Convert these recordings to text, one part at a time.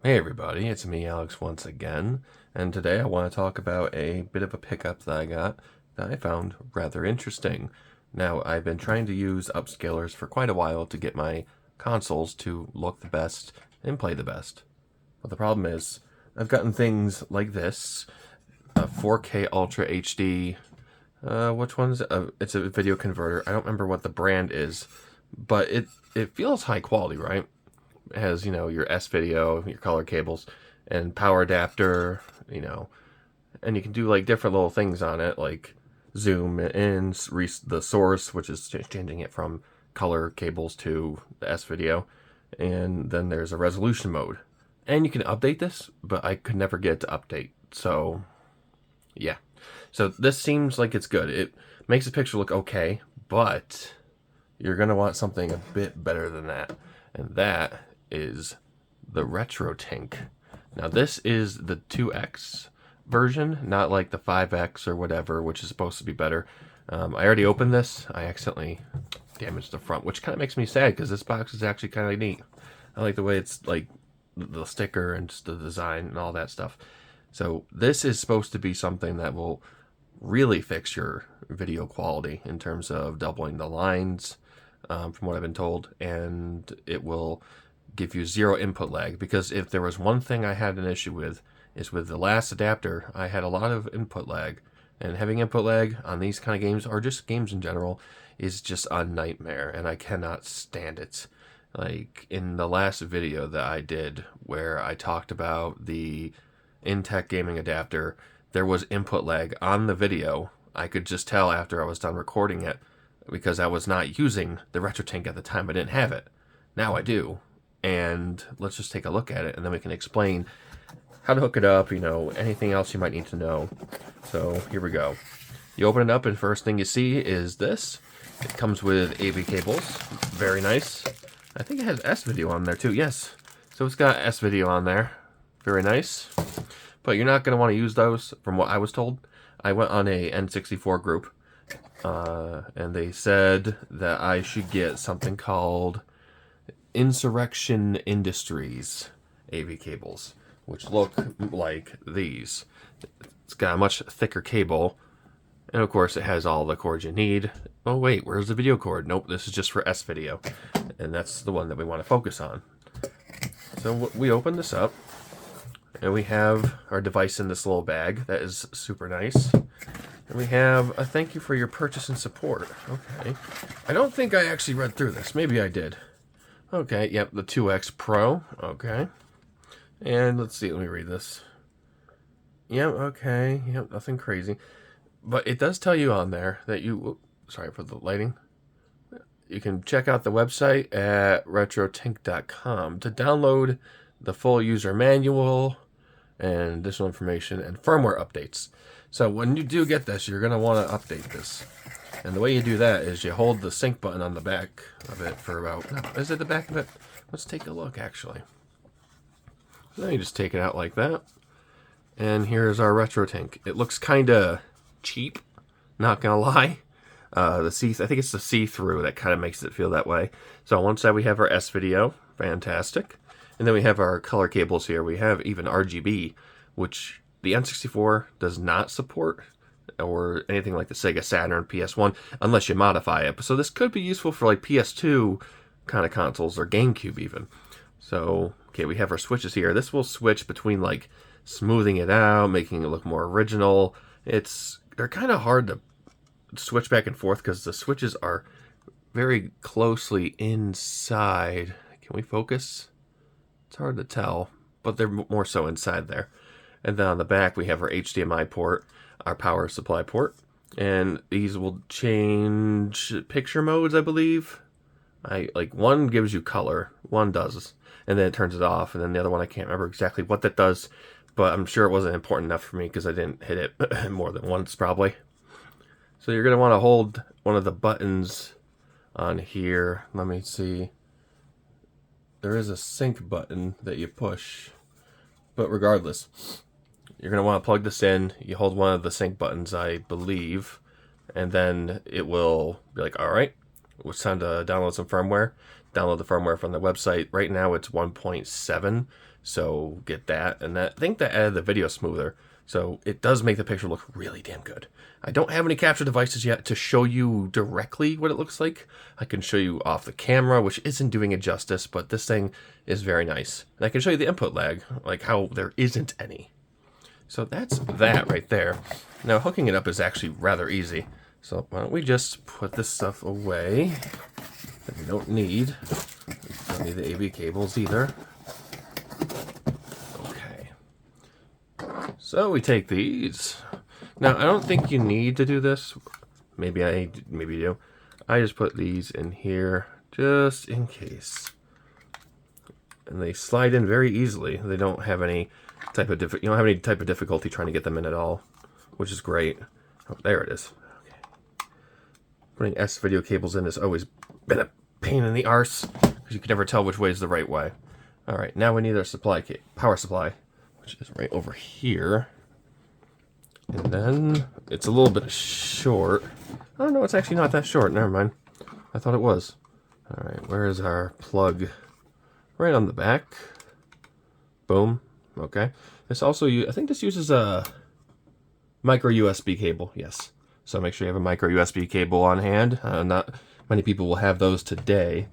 Hey everybody, it's me Alex once again, and today I want to talk about a bit of a pickup that I got that I found rather interesting. Now, I've been trying to use upscalers for quite a while to get my consoles to look the best and play the best. But the problem is, I've gotten things like this, a 4K Ultra HD, which one's it? It's a video converter. I don't remember what the brand is, but it feels high quality, right? It has, your S video, your color cables, and power adapter, and you can do like different little things on it, like zoom in, the source, which is changing it from color cables to the S video, and then there's a resolution mode. And you can update this, but I could never get it to update. So, yeah. So this seems like it's good. It makes the picture look okay, but you're going to want something a bit better than that. And that is the RetroTINK. Now this is the 2X version, not like the 5X or whatever, which is supposed to be better. I already opened this. I accidentally damaged the front, which kind of makes me sad because this box is actually kind of neat. I like the way it's like the sticker and just the design and all that stuff. So this is supposed to be something that will really fix your video quality in terms of doubling the lines, from what I've been told, and it will give you zero input lag, because if there was one thing I had an issue with, is with the last adapter, I had a lot of input lag, and having input lag on these kind of games, or just games in general, is just a nightmare, and I cannot stand it. Like in the last video that I did where I talked about the Intech gaming adapter, there was input lag on the video. I could just tell after I was done recording it, because I was not using the RetroTINK at the time. I didn't have it. Now I do. And let's just take a look at it, and then we can explain how to hook it up, anything else you might need to know. So here we go. You open it up, and first thing you see is this. It comes with AV cables. Very nice. I think it has S video on there too. Yes. So it's got S video on there. Very nice. But you're not going to want to use those, from what I was told. I went on a N64 group, and they said that I should get something called Insurrection Industries AV cables, which look like these. It's got a much thicker cable, and of course it has all the cords you need. Oh wait, where's the video cord? Nope, this is just for S video, and that's the one that we want to focus on. So we open this up, and we have our device in this little bag. That is super nice. And we have a thank you for your purchase and support. Okay. I don't think I actually read through this. Maybe I did. Okay, yep, the 2X Pro. Okay. And let's see, let me read this. Yep, okay. Yep, nothing crazy. But it does tell you on there that sorry for the lighting. You can check out the website at RetroTINK.com to download the full user manual and additional information and firmware updates. So when you do get this, you're going to want to update this. And the way you do that is you hold the sync button on the back of it for about... No, is it the back of it? Let's take a look, actually. Then you just take it out like that. And here's our RetroTINK. It looks kind of cheap, not going to lie. I think it's the see-through that kind of makes it feel that way. So on one side we have our S video. Fantastic. And then we have our color cables here. We have even RGB, which the N64 does not support, or anything like the Sega Saturn, PS1, unless you modify it. So this could be useful for like PS2 kind of consoles, or GameCube even. So, okay, we have our switches here. This will switch between like smoothing it out, making it look more original. They're kind of hard to switch back and forth because the switches are very closely inside. Can we focus? It's hard to tell, but they're more so inside there. And then on the back, we have our HDMI port, our power supply port, and these will change picture modes, I believe. One gives you color, one does, and then it turns it off, and then the other one I can't remember exactly what that does, but I'm sure it wasn't important enough for me because I didn't hit it more than once probably. So you're going to want to hold one of the buttons on here. Let me see. There is a sync button that you push, but regardless, you're going to want to plug this in. You hold one of the sync buttons, I believe, and then it will be like, all right, it's time to download some firmware. Download the firmware from the website. Right now it's 1.7, So get that, and I think that added the video smoother. So it does make the picture look really damn good. I don't have any capture devices yet to show you directly what it looks like. I can show you off the camera, which isn't doing it justice, but this thing is very nice. And I can show you the input lag, like how there isn't any. So that's that right there. Now hooking it up is actually rather easy. So why don't we just put this stuff away that we don't need. We don't need the AV cables either. Okay. So we take these. Now I don't think you need to do this. Maybe you do. I just put these in here just in case. And they slide in very easily. They don't have any type of you don't have any type of difficulty trying to get them in at all, which is great. Oh, there it is. Okay. Putting S video cables in has always been a pain in the arse because you can never tell which way is the right way. All right, now we need our power supply, which is right over here. And then it's a little bit short. Oh no, it's actually not that short. Never mind. I thought it was. All right, where is our plug? Right on the back. Boom. Okay. This also, I think this uses a micro USB cable. Yes. So make sure you have a micro USB cable on hand. Not many people will have those today.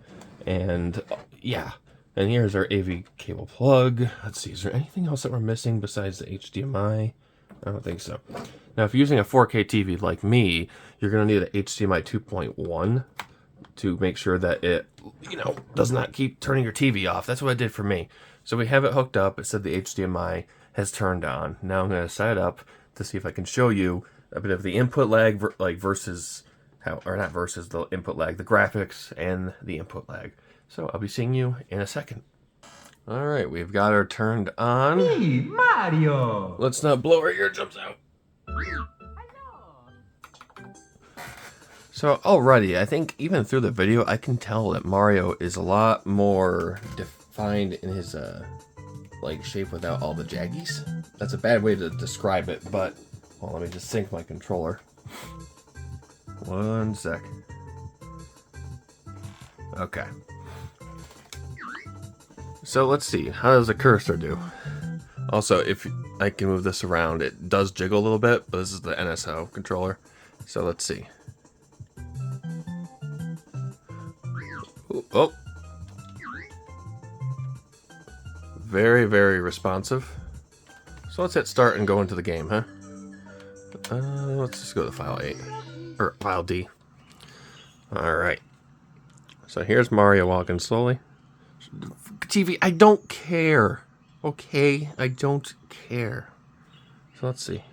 And yeah. And here's our AV cable plug. Let's see. Is there anything else that we're missing besides the HDMI? I don't think so. Now, if you're using a 4K TV like me, you're going to need an HDMI 2.1 to make sure that it, does not keep turning your TV off. That's what it did for me. So we have it hooked up. It said the HDMI has turned on. Now I'm going to set it up to see if I can show you a bit of the input lag, versus the input lag, the graphics and the input lag. So I'll be seeing you in a second. All right, we've got her turned on. Hey, Mario! Let's not blow our eardrums out. So already, I think even through the video, I can tell that Mario is a lot more defined in his shape without all the jaggies. That's a bad way to describe it, but well, let me just sync my controller. One sec. Okay. So let's see, how does the cursor do? Also, if I can move this around, it does jiggle a little bit, but this is the NSO controller. So let's see. Ooh, oh. Very, very responsive. So let's hit start and go into the game, huh? Let's just go to file 8. Or file D. Alright. So here's Mario walking slowly. TV, I don't care. Okay? I don't care. So let's see.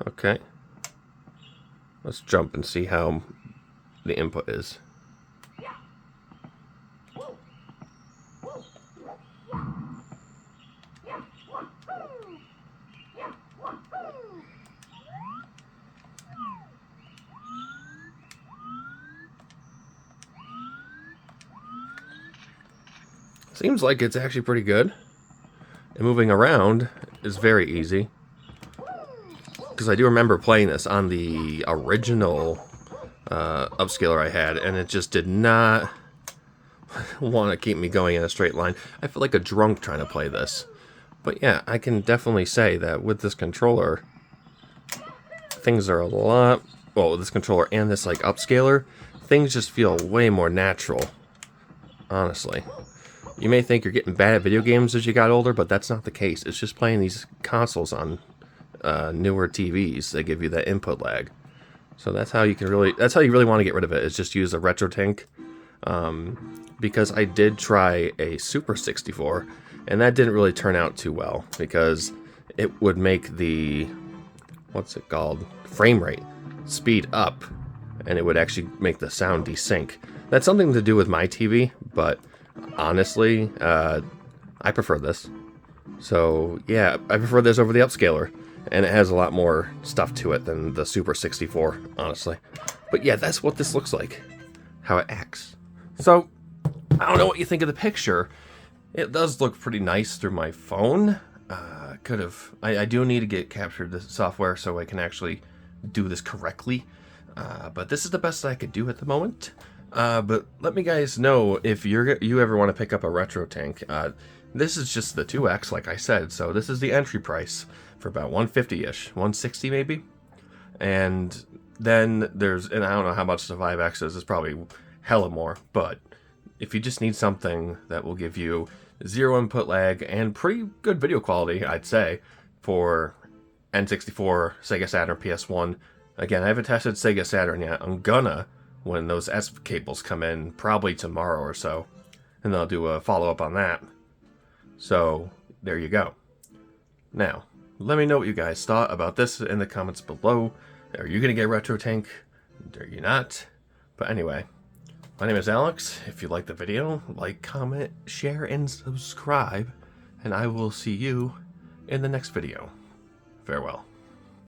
Okay. Let's jump and see how the input is. Seems like it's actually pretty good. And moving around is very easy. Because I do remember playing this on the original upscaler I had, and it just did not want to keep me going in a straight line. I feel like a drunk trying to play this. But yeah, I can definitely say that with this controller, things are a lot... Well, with this controller and this upscaler, things just feel way more natural. Honestly. You may think you're getting bad at video games as you got older, but that's not the case. It's just playing these consoles on newer TVs that give you that input lag. So that's how you really want to get rid of it, is just use a RetroTINK. Because I did try a Super 64, and that didn't really turn out too well, because it would make the, frame rate speed up, and it would actually make the sound desync. That's something to do with my TV, but honestly, I prefer this. So yeah, I prefer this over the upscaler, and it has a lot more stuff to it than the Super 64, honestly. But yeah, that's what this looks like, how it acts. So I don't know what you think of the picture. It does look pretty nice through my phone. I do need to get captured the software so I can actually do this correctly. But this is the best I could do at the moment. But let me guys know if you ever want to pick up a RetroTINK. This is just the 2X, like I said, so this is the entry price for about 150-ish, 160 maybe. And then and I don't know how much the 5X is, it's probably hella more, but if you just need something that will give you zero input lag and pretty good video quality, I'd say, for N64, Sega Saturn, PS1. Again, I haven't tested Sega Saturn yet. I'm gonna when those S cables come in, probably tomorrow or so, and I'll do a follow-up on that. So, there you go. Now, let me know what you guys thought about this in the comments below. Are you gonna get RetroTINK? Are you not? But anyway, my name is Alex. If you liked the video, like, comment, share, and subscribe, and I will see you in the next video. Farewell.